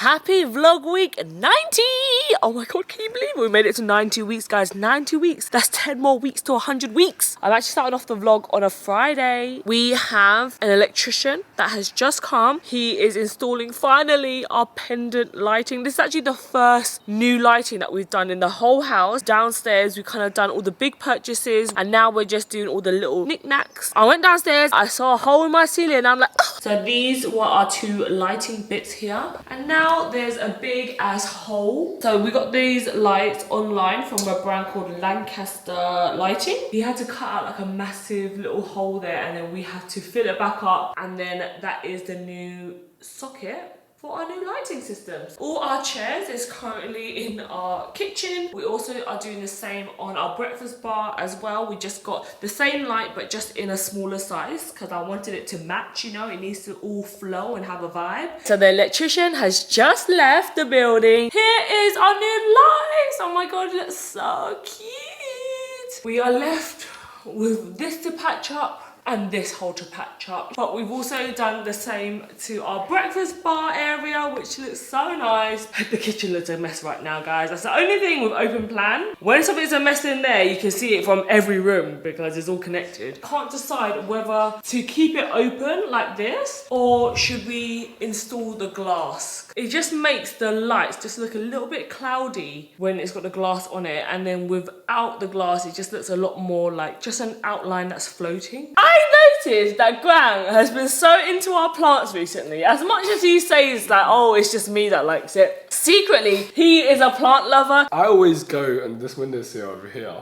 Happy vlog week 90! Oh my god, can you believe it? We made it to 90 weeks, guys. 90 weeks. That's 10 more weeks to 100 weeks. I'm actually starting off the vlog on a Friday. We have an electrician that has just come. He is installing, finally, our pendant lighting. This is actually the first new lighting that we've done in the whole house. Downstairs, we've kind of done all the big purchases, and now we're just doing all the little knickknacks. I went downstairs, I saw a hole in my ceiling, and I'm like, oh. So these were our two lighting bits here. And now there's a big ass hole. So we got these lights online from a brand called Lancaster Lighting. He had to cut out like a massive little hole there, and then we have to fill it back up, and then that is the new socket for our new lighting systems. All our chairs is currently in our kitchen. We also are doing the same on our breakfast bar as well. We just got the same light but just in a smaller size because I wanted it to match, you know, it needs to all flow and have a vibe. So the electrician has just left the building. Here is our new lights. Oh my god, it looks so cute. We are left with this to patch up and this hole to patch up. But we've also done the same to our breakfast bar area, which looks so nice. The kitchen looks a mess right now, guys. That's the only thing with open plan. When something's a mess in there, you can see it from every room because it's all connected. Can't decide whether to keep it open like this or should we install the glass. It just makes the lights just look a little bit cloudy when it's got the glass on it, and then without the glass it just looks a lot more like just an outline that's floating. I noticed that Grant has been so into our plants recently. As much as he says like, oh, it's just me that likes it, secretly he is a plant lover. I always go on this windowsill over here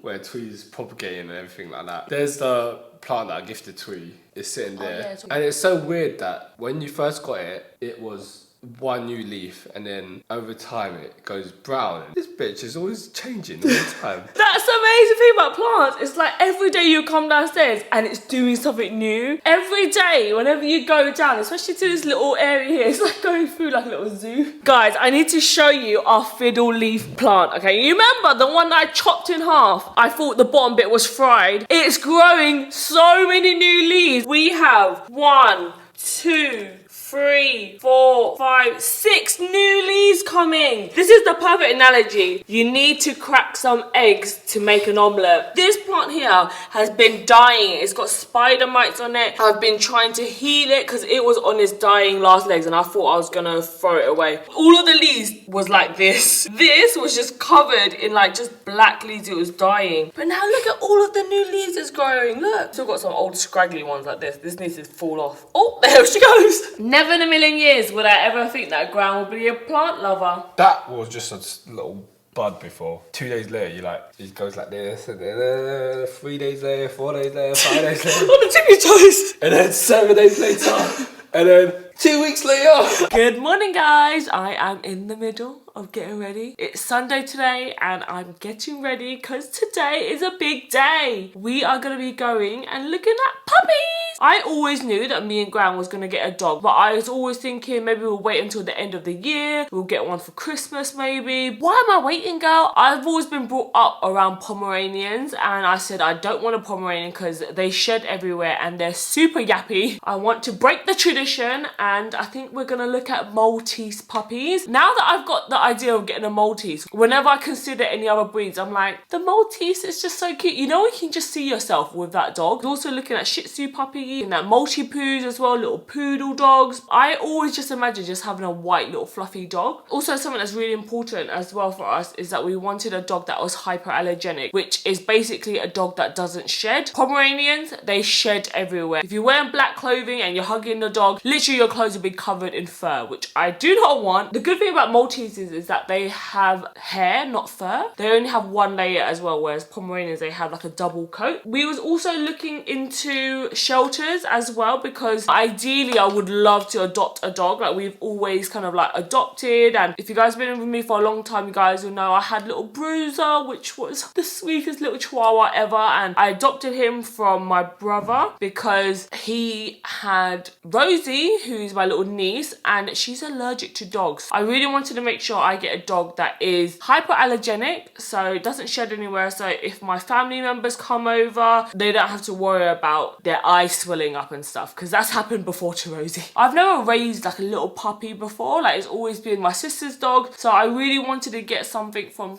where Twee's propagating and everything like that. There's the plant that I gifted Twee. It's sitting there. And it's so weird that when you first got it, it was one new leaf, and then over time it goes brown. This bitch is always changing all the time. That's the amazing thing about plants. It's like every day you come downstairs and it's doing something new. Every day, whenever you go down, especially to this little area here, it's like going through like a little zoo. Guys, I need to show you our fiddle leaf plant, okay? You remember the one that I chopped in half? I thought the bottom bit was fried. It's growing so many new leaves. We have 1, 2, 3, 4, 5, 6 new leaves coming. This is the perfect analogy. You need to crack some eggs to make an omelette. This plant here has been dying. It's got spider mites on it. I've been trying to heal it because it was on its dying last legs and I thought I was gonna throw it away. All of the leaves was like this. This was just covered in like just black leaves. It was dying. But now look at all of the new leaves that's growing. Look. Still got some old scraggly ones like this. This needs to fall off. Oh, there she goes. Never in a million years would I ever think that Gran would be a plant lover. That was just a little bud before. 2 days later, it goes like this, and then 3 days later, 4 days later, 5 days later. On the tippy toes. And then 7 days later, and then 2 weeks later. Good morning, guys. I am in the middle of getting ready. It's Sunday today and I'm getting ready because today is a big day. We are going to be going and looking at puppies. I always knew that me and Gran was going to get a dog, but I was always thinking maybe we'll wait until the end of the year. We'll get one for Christmas maybe. Why am I waiting, girl? I've always been brought up around Pomeranians and I said I don't want a Pomeranian because they shed everywhere and they're super yappy. I want to break the tradition and I think we're going to look at Maltese puppies. Now that I've got the idea of getting a Maltese, whenever I consider any other breeds, I'm like, the Maltese is just so cute. You know, you can just see yourself with that dog. Also looking at Shih Tzu puppy and that Maltipoos as well, little poodle dogs. I always just imagine just having a white little fluffy dog. Also something that's really important as well for us is that we wanted a dog that was hyperallergenic, which is basically a dog that doesn't shed. Pomeranians, they shed everywhere. If you're wearing black clothing and you're hugging the dog, literally your clothes will be covered in fur, which I do not want. The good thing about Malteses is that they have hair, not fur. They only have one layer as well, whereas Pomeranians, they have like a double coat. We was also looking into shelters as well because ideally I would love to adopt a dog. Like we've always kind of like adopted, and if you guys have been with me for a long time, you guys will know I had little Bruiser, which was the sweetest little chihuahua ever, and I adopted him from my brother because he had Rosie, who's my little niece, and she's allergic to dogs. I really wanted to make sure I get a dog that is hypoallergenic, so it doesn't shed anywhere. So if my family members come over, they don't have to worry about their eyes swelling up and stuff, because that's happened before to Rosie. I've never raised like a little puppy before, like it's always been my sister's dog. So I really wanted to get something from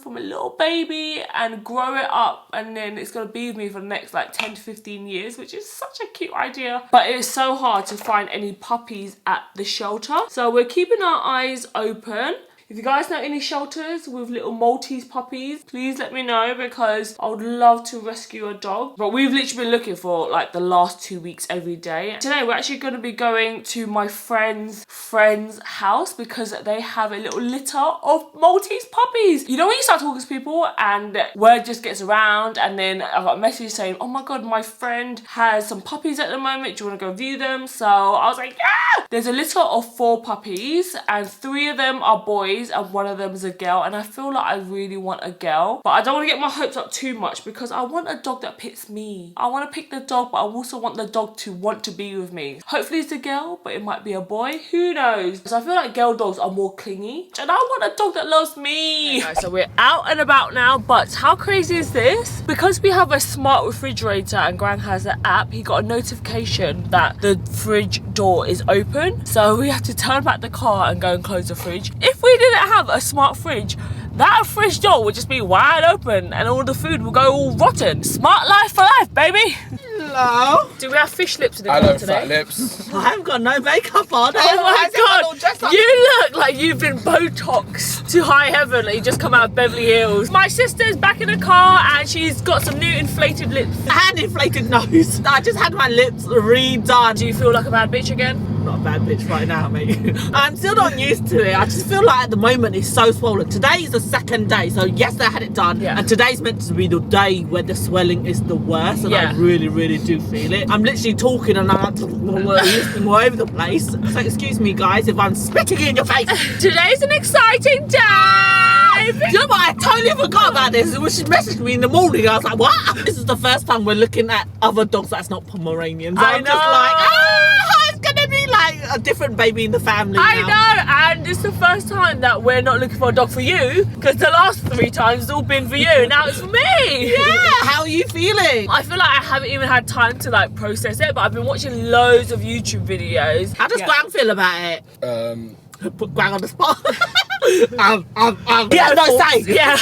a little baby and grow it up, and then it's gonna be with me for the next like 10 to 15 years, which is such a cute idea. But it is so hard to find any puppies at the shelter, so we're keeping our eyes open. If you guys know any shelters with little Maltese puppies, please let me know, because I would love to rescue a dog. But we've literally been looking for like the last 2 weeks every day. Today we're actually going to be going to my friend's house, because they have a little litter of Maltese puppies. You know when you start talking to people and word just gets around, and then I got a message saying, oh my god, my friend has some puppies at the moment, do you want to go view them? So I was like, yeah! There's a litter of 4 puppies, and 3 of them are boys and 1 of them is a girl, and I feel like I really want a girl, but I don't want to get my hopes up too much, because I want a dog that picks me. I want to pick the dog, but I also want the dog to want to be with me. Hopefully it's a girl, but it might be a boy, who knows? So I feel like girl dogs are more clingy, and I want a dog that loves me. Okay, so we're out and about now, but how crazy is this? Because we have a smart refrigerator and Gran has an app, he got a notification that the fridge door is open, so we have to turn back the car and go and close the fridge. If we didn't have a smart fridge, that fridge door would just be wide open and all the food will go all rotten. Smart life for life, baby. Hello. Do we have fish lips in the car today? Fat lips. I haven't got no makeup on. Oh my god, you look like you've been Botoxed to high heaven, like you just come out of Beverly Hills. My sister's back in the car and she's got some new inflated lips. And inflated nose. I just had my lips redone. Do you feel like a bad bitch again? Not a bad bitch right now, mate. I'm still not used to it. I just feel like at the moment it's so swollen. Today is the second day, so yesterday I had it done, and today's meant to be the day where the swelling is the worst, and I really do feel it. I'm literally talking and I'm listening all over the place, so excuse me guys if I'm spitting in your face. Today's an exciting day! You know what, I totally forgot about this. She messaged me in the morning, I was like, what? This is the first time we're looking at other dogs that's not Pomeranians. I'm just like, it's gonna be like a different baby in the family I know, and it's the first time that we're not looking for a dog for you, because the last 3 times it's all been for you, now it's for me. Yeah, how are you feeling? I feel like I haven't even had time to like process it, but I've been watching loads of YouTube videos. How does Gran feel about it? Put Gran on the spot. Yeah, no, say. Yeah.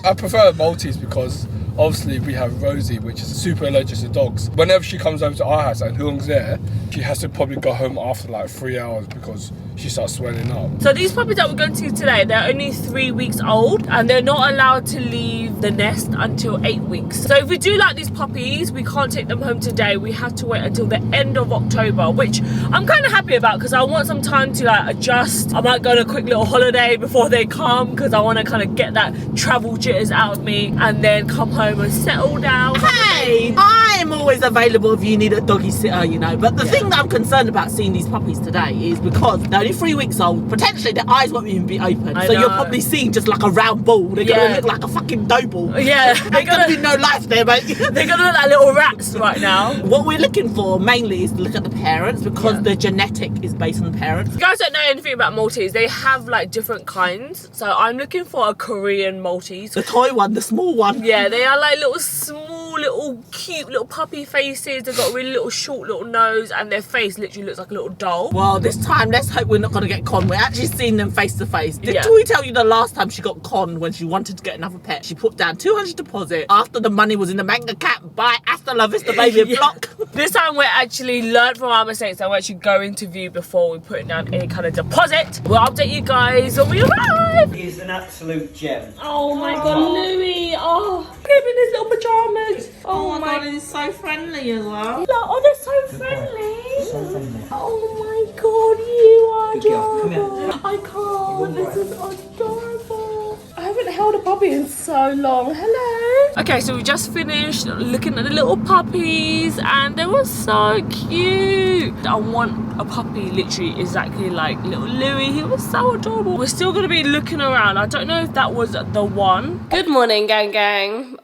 I prefer Maltese because obviously we have Rosie, which is super allergic to dogs. Whenever she comes over to our house and Hoong's there, she has to probably go home after like 3 hours because she starts swelling up. So these puppies that we're going to today, they're only 3 weeks old and they're not allowed to leave the nest until 8 weeks. So if we do like these puppies, we can't take them home today. We have to wait until the end of October, which I'm kind of happy about because I want some time to like adjust. I might go on a quick little holiday before they come because I want to kind of get that travel jitters out of me and then come home and settle down. Hey, I'm always available if you need a doggy sitter, you know. But the thing that I'm concerned about seeing these puppies today is because they're only 3 weeks old, potentially their eyes won't even be open. So you're probably seeing just like a round ball. They're gonna look like a fucking dough ball. Yeah. There's gonna be no life there, mate. They're gonna look like little rats right now. What we're looking for mainly is to look at the parents because the genetic is based on the parents. If you guys don't know anything about Maltese, they have like different kinds. So I'm looking for a Korean Maltese. The toy one, the small one. Yeah, they are like little small, little cute little puppy faces. They've got a really little short little nose and their face literally looks like a little doll. Well, this time let's hope we're not going to get conned. We're actually seeing them face to face. Did we tell you the last time she got conned when she wanted to get another pet? She put down 200 deposit after the money was in the bank account. Bye, hasta la vista, baby, block. This time we're actually learned from our mistakes and we're actually going to view before we put down any kind of deposit. We'll update you guys when we arrive. He's an absolute gem. Oh my god, Louis. Oh, look at him in his little pajamas. Oh my god, he's so friendly as well. Look, oh, they're so friendly. So friendly. Oh my god, you are Good girl. Come adorable. here. I can't. This is adorable. I haven't held a puppy in so long. Hello. Okay, so we just finished looking at the little puppies and they were so cute. I want a puppy literally exactly like little Louis. He was so adorable. We're still going to be looking around. I don't know if that was the one. Good morning, gang.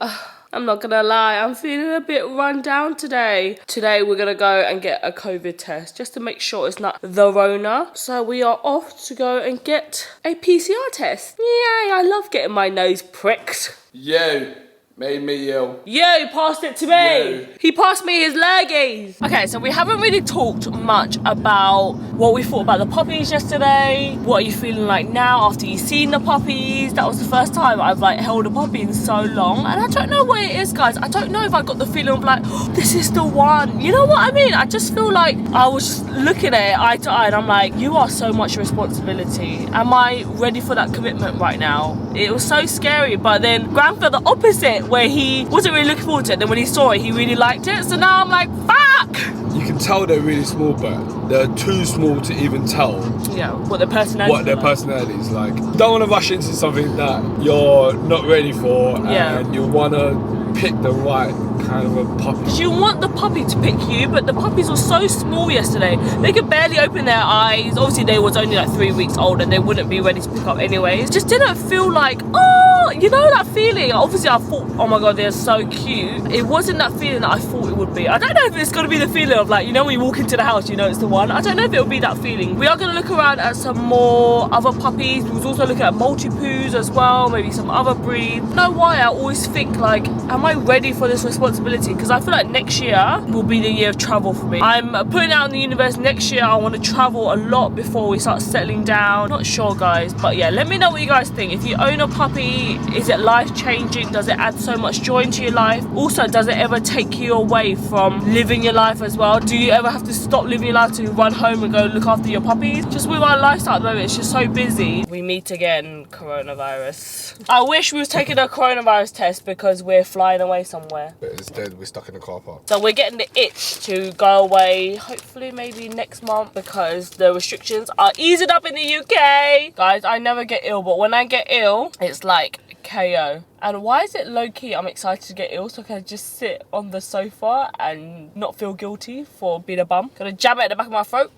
I'm not gonna lie, I'm feeling a bit run down today. Today we're gonna go and get a COVID test just to make sure it's not the Rona. So we are off to go and get a PCR test. Yay, I love getting my nose pricked. Yo, made me ill. Yo, passed it to me. Yo. He passed me his lurgies. Okay, so we haven't really talked much about what we thought about the puppies yesterday. What are you feeling like now after you've seen the puppies? That was the first time I've like held a puppy in so long. And I don't know what it is, guys. I don't know if I got the feeling of like, oh, this is the one. You know what I mean? I just feel like I was just looking at it eye to eye and I'm like, you are so much responsibility. Am I ready for that commitment right now? It was so scary, but then Graham felt the opposite, where he wasn't really looking forward to it. Then when he saw it, he really liked it. So now I'm like, fuck! You can tell they're really small, but they're too small to even tell Yeah, what their personality is like. Don't want to rush into something that you're not ready for, and you want to pick the right kind of a puppy. Because you want the puppy to pick you, but the puppies were so small yesterday. They could barely open their eyes. Obviously, they was only like 3 weeks old and they wouldn't be ready to pick up anyways. Just didn't feel like, oh, you know that feeling? Obviously, I thought, oh my God, they're so cute. It wasn't that feeling that I thought it would be. I don't know if it's going to be the feeling of like, you know, when you walk into the house, you know it's the one. I don't know if it'll be that feeling. We are going to look around at some more other puppies. We was also looking at Maltipoos as well, maybe some other breeds. I don't know why I always think like, am I ready for this responsibility? Because I feel like next year will be the year of travel for me. I'm putting out in the universe next year I want to travel a lot before we start settling down. Not sure, guys, but yeah, let me know what you guys think. If you own a puppy, is it life-changing? Does it add so much joy into your life? Also, does it ever take you away from living your life as well? Do you ever have to stop living your life to run home and go look after your puppies? Just with our lifestyle at the moment, it's just so busy. We meet again, coronavirus. I wish we was taking a coronavirus test because we're flying away somewhere. But instead, we're stuck in the car park. So we're getting the itch to go away, hopefully maybe next month, because the restrictions are easing up in the UK. Guys, I never get ill, but when I get ill, it's like KO. And why is it low-key I'm excited to get ill so I can just sit on the sofa and not feel guilty for being a bum? Gonna jam it at the back of my throat.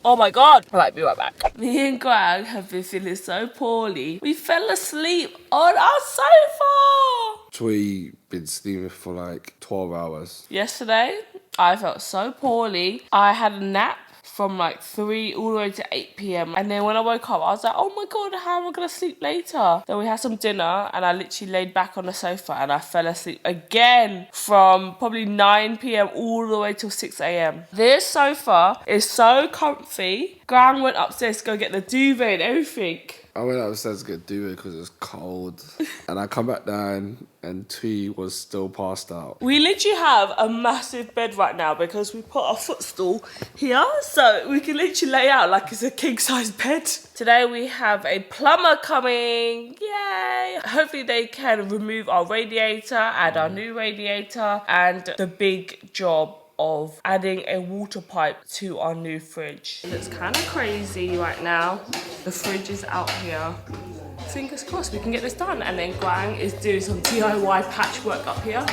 Oh my God. Alright, be right back. Me and Greg have been feeling so poorly. We fell asleep on our sofa. We been sleeping for like 12 hours. Yesterday, I felt so poorly. I had a nap from like 3 all the way to 8 p.m. And then when I woke up, I was like, oh my God, how am I gonna sleep later? Then we had some dinner and I literally laid back on the sofa and I fell asleep again from probably 9 p.m. all the way till 6 a.m. This sofa is so comfy. Gran went upstairs to go get the duvet and everything. I went upstairs to get duvet because it was cold. And I come back down and Twee was still passed out. We literally have a massive bed right now because we put our footstool here so we can literally lay out like it's a king-size bed. Today we have a plumber coming. Yay! Hopefully they can remove our radiator, add our new radiator, and the big job of adding a water pipe to our new fridge. It looks kind of crazy right now. The fridge is out here. Fingers crossed we can get this done. And then Guang is doing some DIY patchwork up here.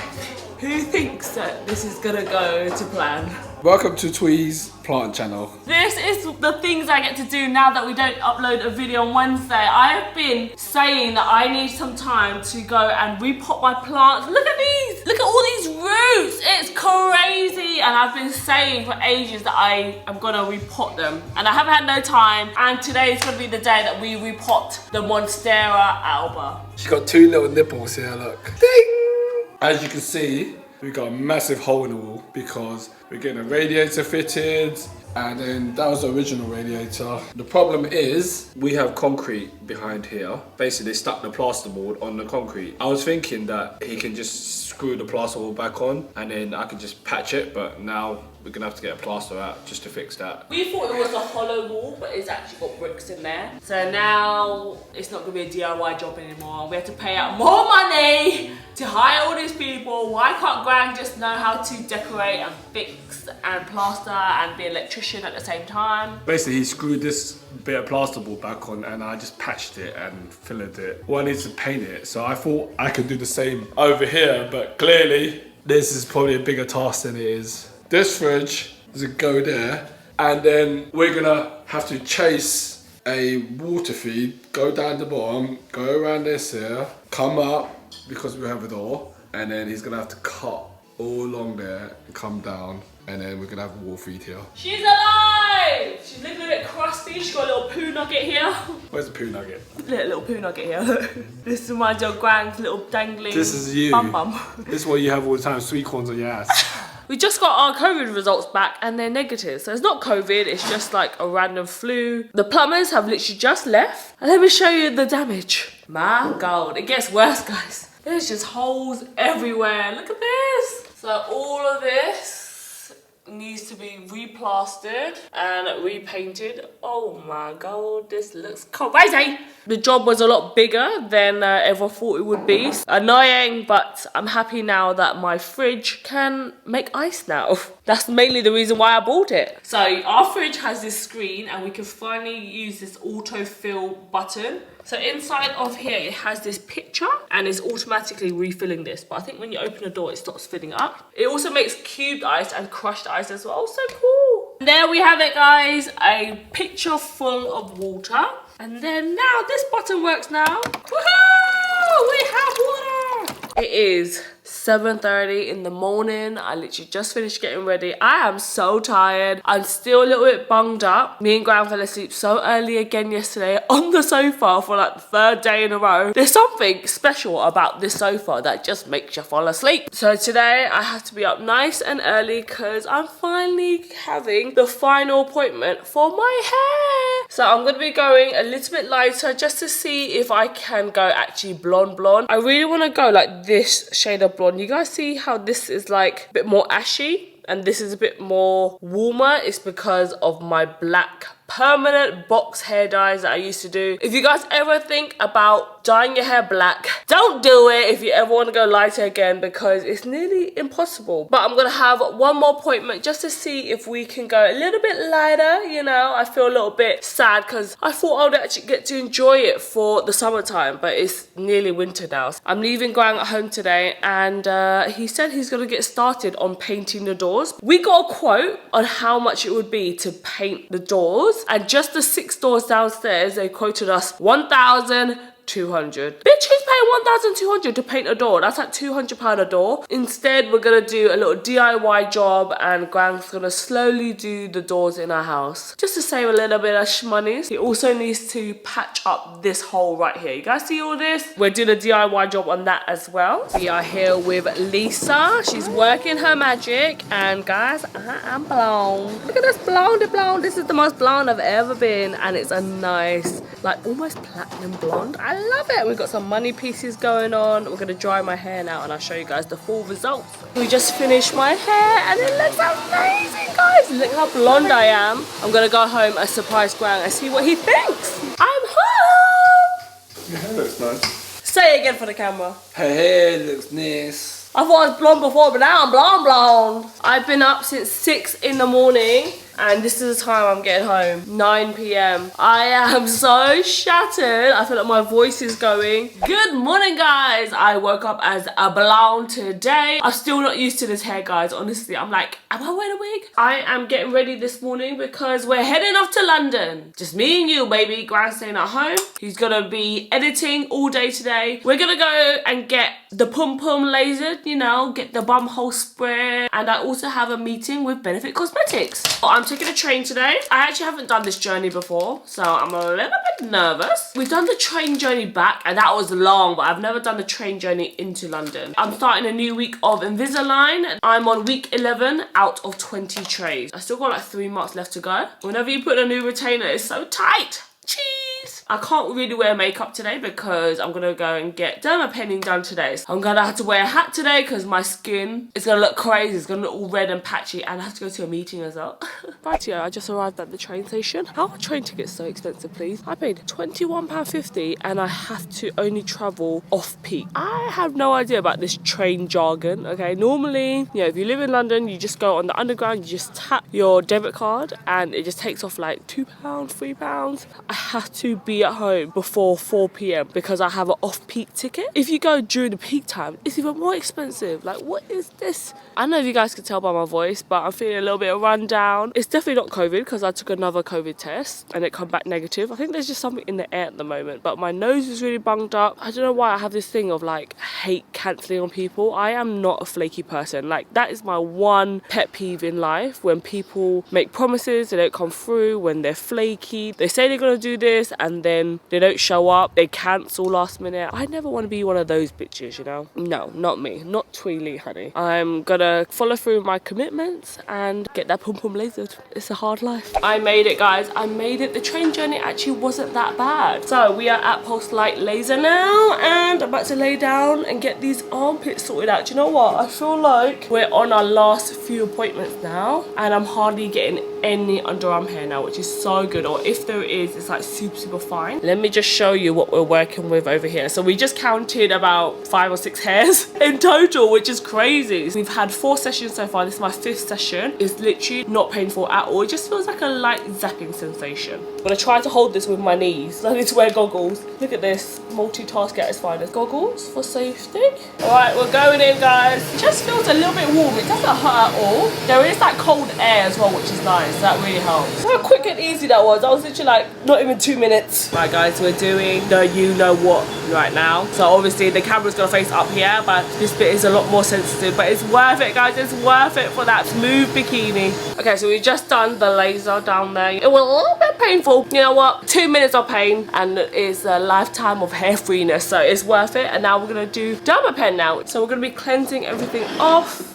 Who thinks that this is gonna go to plan? Welcome to Twee's plant channel. This is the things I get to do now that we don't upload a video on Wednesday. I have been saying that I need some time to go and repot my plants. Look at these! Look at all these roots! It's crazy! And I've been saying for ages that I am gonna repot them. And I haven't had no time. And today is gonna be the day that we repot the Monstera alba. She's got 2 little nipples here, look. Ding! As you can see, we got a massive hole in the wall because we're getting a radiator fitted, and then that was the original radiator. The problem is we have concrete behind here. Basically, they stuck the plasterboard on the concrete. I was thinking that he can just screw the plasterboard back on and then I can just patch it, but now we're gonna have to get a plaster out just to fix that. We thought it was a hollow wall, but it's actually got bricks in there. So now it's not gonna be a DIY job anymore. We have to pay out more money to hire all these people. Why can't Gran just know how to decorate and fix and plaster and be an electrician at the same time? Basically, he screwed this bit of plasterboard back on and I just patched it and filled it. Well, I need to paint it, so I thought I could do the same over here, but clearly this is probably a bigger task than it is. This fridge is a go there, and then we're gonna have to chase a water feed, go down the bottom, go around this here, come up because we have a door, and then he's gonna have to cut all along there and come down, and then we're gonna have a wall feed here. She's alive! She's looking a bit crusty. She's got a little poo nugget here. Where's the poo nugget? Little poo nugget here. This reminds me of Grand's little dangling This is you. bum bum. This is what you have all the time, sweet corns on your ass. We just got our COVID results back and they're negative. So it's not COVID, it's just like a random flu. The plumbers have literally just left. And let me show you the damage. My God, it gets worse, guys. There's just holes everywhere. Look at this. So all of this needs to be replastered and repainted. Oh my God, this looks crazy. The job was a lot bigger than ever thought it would be. Annoying, but I'm happy now that my fridge can make ice now. That's mainly the reason why I bought it. So our fridge has this screen and we can finally use this autofill button. So inside of here, it has this picture and it's automatically refilling this. But I think when you open the door, it stops filling up. It also makes cubed ice and crushed ice as well. So cool. And there we have it, guys. A pitcher full of water. And then now this button works now. Woohoo! We have water. It is 7:30 in the morning. I literally just finished getting ready. I am so tired. I'm still a little bit bunged up. Me and Gran fell asleep so early again yesterday on the sofa for like the third day in a row. There's something special about this sofa that just makes you fall asleep. So today I have to be up nice and early because I'm finally having the final appointment for my hair. So I'm going to be going a little bit lighter just to see if I can go actually blonde. I really want to go like this shade of blonde. You guys see how this is like a bit more ashy and this is a bit more warmer? It's because of my black permanent box hair dyes that I used to do. If you guys ever think about dyeing your hair black, don't do it if you ever want to go lighter again because it's nearly impossible. But I'm gonna have one more appointment just to see if we can go a little bit lighter. You know, I feel a little bit sad because I thought I would actually get to enjoy it for the summertime, but it's nearly winter now. I'm leaving Grant at home today and he said he's gonna get started on painting the doors. We got a quote on how much it would be to paint the doors. And just the 6 doors downstairs, they quoted us $1,200. Bitch, who's paying $1,200 to paint a door? That's like £200 a door. Instead, we're gonna do a little DIY job and Grant's gonna slowly do the doors in our house. Just to save a little bit of money. He also needs to patch up this hole right here. You guys see all this? We're doing a DIY job on that as well. We are here with Lisa. She's working her magic. And guys, I am blonde. Look at this blonde. This is the most blonde I've ever been. And it's a nice, like almost platinum blonde. I love it. We've got some money pieces going on. We're gonna dry my hair now and I'll show you guys the full results. We just finished my hair and it looks amazing, guys. Look how blonde I am. I'm gonna go home and surprise Grant and see what he thinks. I'm home. Your hair looks nice. Say it again for the camera. Her hair looks nice. I thought I was blonde before, but now I'm blonde. I've been up since 6 in the morning. And this is the time I'm getting home, 9 p.m. I am so shattered. I feel like my voice is going. Good morning, guys. I woke up as a blonde today. I'm still not used to this hair, guys. Honestly, I'm like, am I wearing a wig? I am getting ready this morning because we're heading off to London. Just me and you, baby. Grant's staying at home. He's gonna be editing all day today. We're gonna go and get the pum lasered, you know, get the bum hole spray. And I also have a meeting with Benefit Cosmetics. I'm taking a train today. I actually haven't done this journey before, so I'm a little bit nervous. We've done the train journey back and that was long, but I've never done the train journey into London. I'm starting a new week of Invisalign. I'm on week 11 out of 20 trays. I still got like 3 months left to go. Whenever you put a new retainer, it's so tight. Cheese. I can't really wear makeup today because I'm gonna go and get dermapening done today. So I'm gonna have to wear a hat today because my skin is gonna look crazy. It's gonna look all red and patchy and I have to go to a meeting as well. Rightio, I just arrived at the train station. How are train tickets so expensive, please? I paid £21.50 and I have to only travel off peak. I have no idea about this train jargon, okay? Normally, you know, if you live in London, you just go on the underground, you just tap your debit card and it just takes off like £2, £3. I have to to be at home before 4 p.m. because I have an off-peak ticket. If you go during the peak time, it's even more expensive. Like, what is this? I don't know if you guys can tell by my voice, but I'm feeling a little bit run down. It's definitely not COVID because I took another COVID test and it come back negative. I think there's just something in the air at the moment, but my nose is really bunged up. I don't know why I have this thing of like hate cancelling on people. I am not a flaky person. Like, that is my one pet peeve in life, when people make promises, they don't come through, when they're flaky, they say they're gonna do this and then they don't show up, they cancel last minute. I never want to be one of those bitches, you know? No, not me, not Tweely, honey. I'm gonna follow through my commitments and get that pum pum lasered. It's a hard life. I made it, guys. I made it. The train journey actually wasn't that bad. So we are at Pulse Light Laser now, and I'm about to lay down and get these armpits sorted out. Do you know what? I feel like we're on our last few appointments now, and I'm hardly getting any underarm hair now, which is so good. Or if there is, it's like super fine. Let me just show you what we're working with over here. So we just counted about 5 or 6 hairs in total, which is crazy. We've had 4 sessions so far. This is my 5th session. It's literally not painful at all. It just feels like a light zapping sensation. I'm gonna try to hold this with my knees. I need to wear goggles. Look at this, multitask at its finest. Goggles for safety. All right, we're going in, guys. It just feels a little bit warm. It doesn't hurt at all. There is that cold air as well, which is nice. That really helps. How quick and easy that was. I was literally like, not even 2 minutes. Right, guys, we're doing the you know what right now. So obviously the camera's gonna face up here, but this bit is a lot more sensitive, but it's worth it, guys. It's worth it for that smooth bikini. Okay, so we've just done the laser down there. It was a little bit painful. You know what? 2 minutes of pain and it's a lifetime of hair freeness, so it's worth it. And now we're gonna do dermapen now. So we're gonna be cleansing everything off.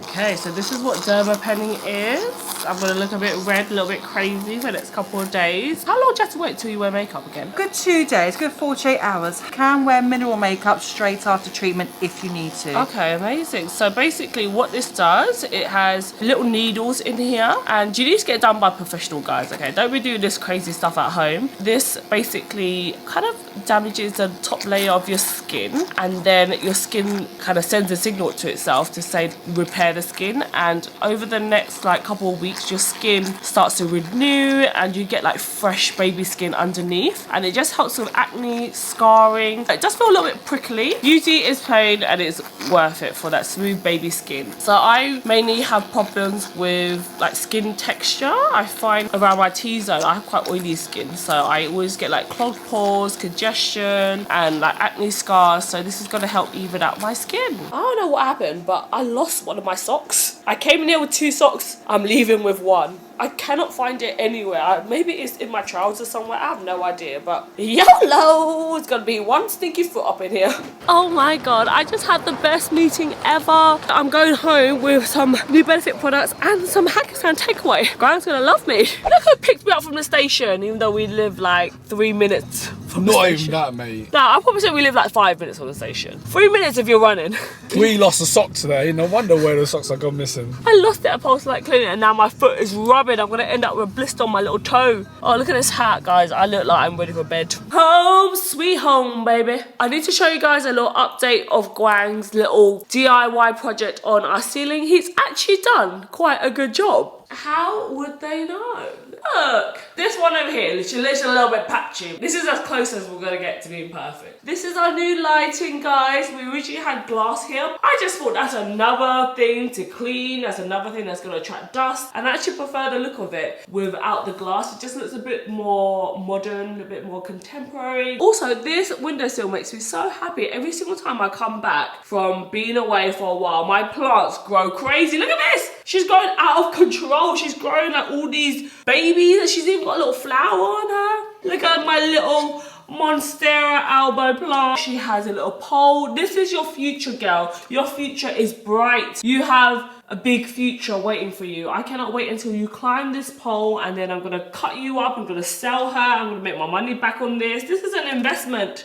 Okay, so this is what dermapenning is. I'm gonna look a bit red, a little bit crazy for the next couple of days. How long do you have to wait till you wear makeup again? Good 2 days, good 48 hours. Can wear mineral makeup straight after treatment if you need to. Okay, amazing. So basically what this does, it has little needles in here, and you need to get it done by professional guys, okay? Don't be doing this crazy stuff at home. This basically kind of damages the top layer of your skin, and then your skin kind of sends a signal to itself to say repair the skin, and over the next like couple of weeks your skin starts to renew and you get like fresh baby skin underneath, and it just helps with acne, scarring. It does feel a little bit prickly. Usually it's pain and it's worth it for that smooth baby skin. So I mainly have problems with like skin texture. I find around my T-zone I have quite oily skin, so I always get like clogged pores, congestion and like acne scars, so this is going to help even out my skin. I don't know what happened, but I lost one of my socks. I came in here with 2 socks. I'm leaving with 1. I cannot find it anywhere. Maybe it's in my trousers somewhere. I have no idea, but YOLO! It's gonna be one stinky foot up in here. Oh my god, I just had the best meeting ever. I'm going home with some new benefit products and some Hakkasan takeaway. Grand's gonna love me. Look who picked me up from the station, even though we live like 3 minutes from the Not station. even that, mate. No, I probably say we live like 5 minutes from the station. 3 minutes if you're running. We lost a sock today. No wonder where the socks are gone missing. I lost it at Pulse Light Clinic and now my foot is rubbing. I'm gonna end up with a blister on my little toe. Oh, look at this hat, guys. I look like I'm ready for bed. Home sweet home, baby. I need to show you guys a little update of Guang's little DIY project on our ceiling. He's actually done quite a good job. How would they know? Look, this one over here, looks a little bit patchy. This is as close as we're gonna get to being perfect. This is our new lighting, guys. We originally had glass here. I just thought that's another thing to clean. That's another thing that's gonna attract dust. And I actually prefer the look of it without the glass. It just looks a bit more modern, a bit more contemporary. Also, this windowsill makes me so happy. Every single time I come back from being away for a while, my plants grow crazy. Look at this. She's going out of control. She's growing like all these babies, and she's even got a little flower on her. Look at my little Monstera elbow plant. She has a little pole. This is your future, girl. Your future is bright. You have a big future waiting for you. I cannot wait until you climb this pole, and then I'm gonna cut you up. I'm gonna sell her. I'm gonna make my money back on this. This is an investment.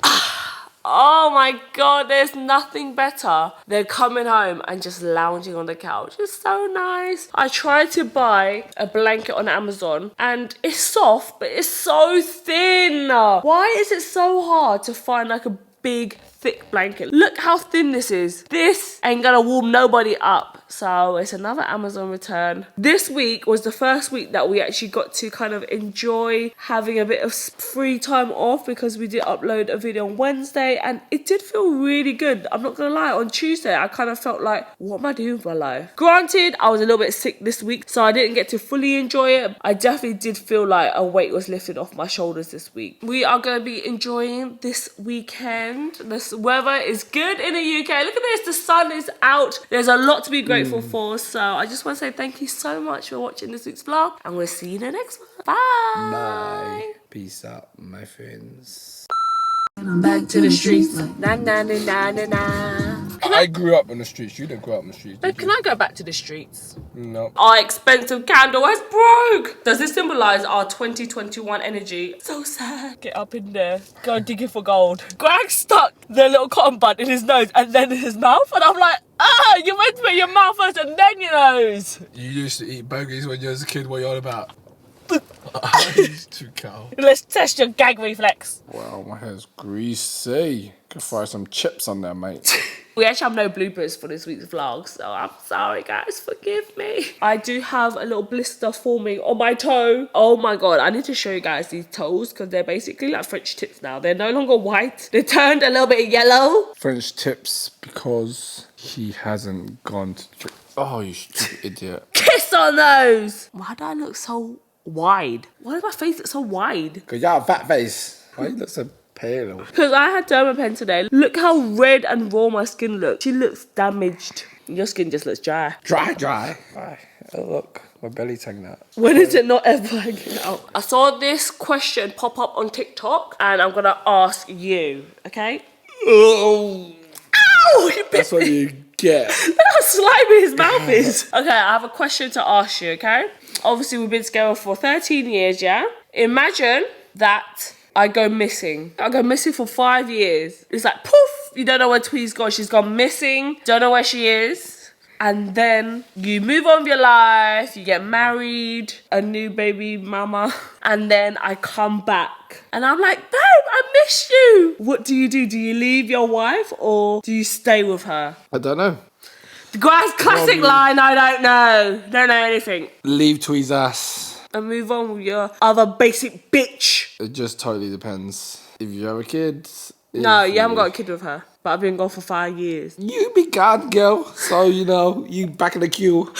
Oh my god, there's nothing better than coming home and just lounging on the couch. It's so nice. I tried to buy a blanket on Amazon and it's soft, but it's so thin. Why is it so hard to find like a big thick blanket. Look how thin this is. This ain't gonna warm nobody up. So it's another Amazon return. This week was the first week that we actually got to kind of enjoy having a bit of free time off, because we did upload a video on Wednesday and it did feel really good. I'm not gonna lie, on Tuesday I kind of felt like, what am I doing with my life? Granted, I was a little bit sick this week, so I didn't get to fully enjoy it. I definitely did feel like a weight was lifted off my shoulders this week. We are gonna be enjoying this weekend. This weather is good in the UK. Look at this, the sun is out. There's a lot to be grateful for, so I just want to say thank you so much for watching this week's vlog, and we'll see you in the next one. Bye. Bye. Peace out, my friends. I'm back to the streets. Na na na na na na. I grew up on the streets. You didn't grow up on the streets. Babe, can I go back to the streets? No. Our expensive candle has broke. Does this symbolize our 2021 energy? So sad. Get up in there. Go digging for gold. Greg stuck the little cotton bud in his nose and then in his mouth, and I'm like, you meant to put your mouth first and then your nose. You used to eat bogies when you was a kid. What are you on about? He's too cow. Let's test your gag reflex. Wow, my hair's greasy. Could fry some chips on there, mate. We actually have no bloopers for this week's vlog, so I'm sorry guys, forgive me. I do have a little blister forming on my toe. Oh my god, I need to show you guys these toes, because they're basically like French tips now. They're no longer white. They turned a little bit yellow. French tips because he hasn't gone to... Oh, you stupid idiot. Kiss on those. Why do I look so wide? Why does my face look so wide? Because you have a fat face. Why you look so pale? Because I had Dermapen today. Look how red and raw my skin looks. She looks damaged. Your skin just looks dry. Dry. Oh, look. My belly's hanging out. When is it not ever hanging out? I saw this question pop up on TikTok and I'm going to ask you, okay? Oh, Ow! You bit that's what me. you get. Look how slimy his mouth is. Okay, I have a question to ask you, okay? Obviously, we've been together for 13 years, yeah? Imagine that I go missing. I go missing for 5 years. It's like, poof, you don't know where Twee's gone. She's gone missing, don't know where she is. And then you move on with your life, you get married, a new baby mama, and then I come back. And I'm like, babe, I miss you. What do? Do you leave your wife or do you stay with her? I don't know. The guy's classic line, I don't know. Don't know anything. Leave Twee's ass. And move on with your other basic bitch. It just totally depends. If you have a kid... No, you haven't got a kid with her. But I've been gone for 5 years. You be gone, girl. So, you know, you back in the queue.